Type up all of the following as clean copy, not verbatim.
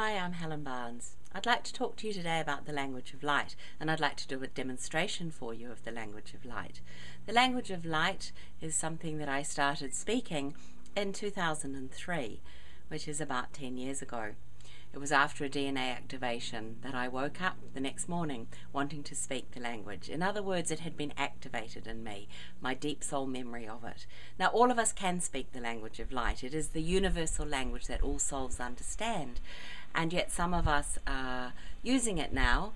Hi, I'm Helen Barnes. I'd like to talk to you today about the language of light, and I'd like to do a demonstration for you of the language of light. The language of light is something that I started speaking in 2003, which is about 10 years ago. It was after a DNA activation that I woke up the next morning wanting to speak the language. In other words, it had been activated in me, my deep soul memory of it. Now, all of us can speak the language of light. It is the universal language that all souls understand. And yet some of us are using it now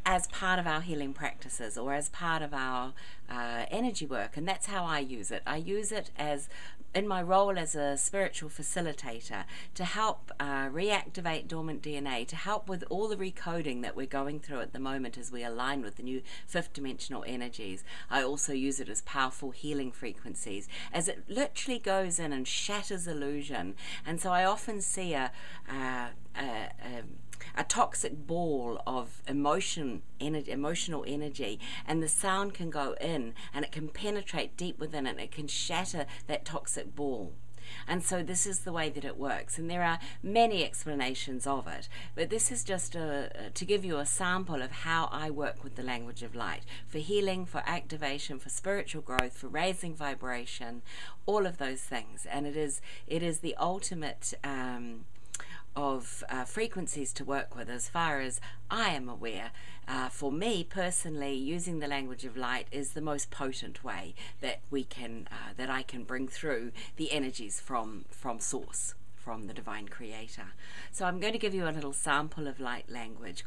as part of our healing practices or as part of our energy work, and that's how I use it. I use it as in my role as a spiritual facilitator to help reactivate dormant DNA, to help with all the recoding that we're going through at the moment as we align with the new fifth dimensional energies. I also use it as powerful healing frequencies, as it literally goes in and shatters illusion. And so I often see a toxic ball of emotional energy, and the sound can go in and it can penetrate deep within it and it can shatter that toxic ball. And so this is the way that it works, and there are many explanations of it, but this is just to give you a sample of how I work with the language of light for healing, for activation, for spiritual growth, for raising vibration, all of those things. And it is the ultimate of frequencies to work with as far as I am aware. For me personally, using the language of light is the most potent way that we can that I can bring through the energies from source, from the divine creator. So I'm going to give you a little sample of light language.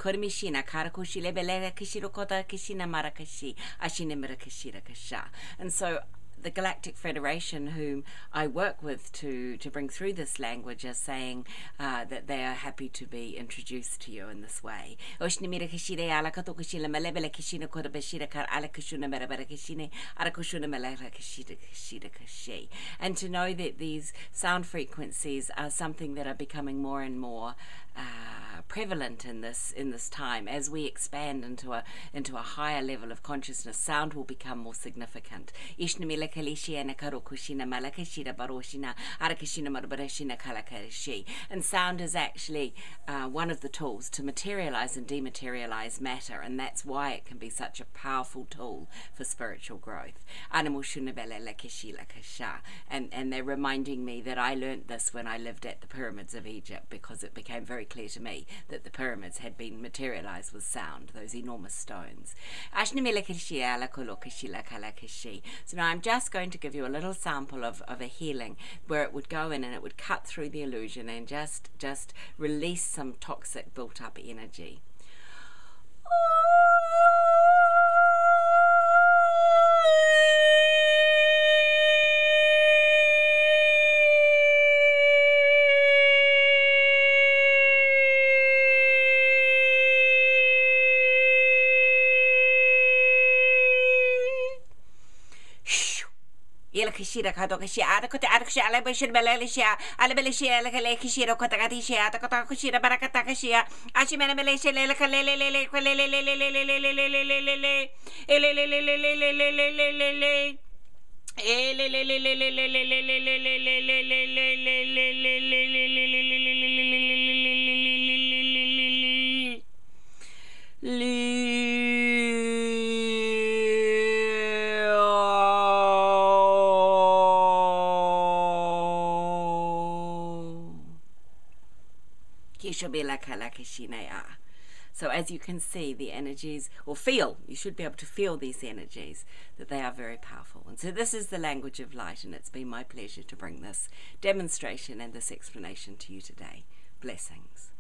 And so the Galactic Federation, whom I work with to bring through this language, are saying that they are happy to be introduced to you in this way. And to know that these sound frequencies are something that are becoming more and more prevalent in this time. As we expand into a higher level of consciousness, sound will become more significant. And sound is actually one of the tools to materialize and dematerialize matter, and that's why it can be such a powerful tool for spiritual growth. And they're reminding me that I learnt this when I lived at the pyramids of Egypt, because it became very clear to me that the pyramids had been materialized with sound, those enormous stones. So now I'm just going to give you a little sample of a healing where it would go in and it would cut through the illusion and just release some toxic built up energy. Kishira Kadokashi, Adakota Adakshi, Alabashir Belishia, Alabelishia, Lakishira Kotakatishia, Takotakushira Barakatakashia, Ashimana Malaysia, So as you can see, the energies, or feel, you should be able to feel these energies, that they are very powerful. And so this is the language of light, and it's been my pleasure to bring this demonstration and this explanation to you today. Blessings.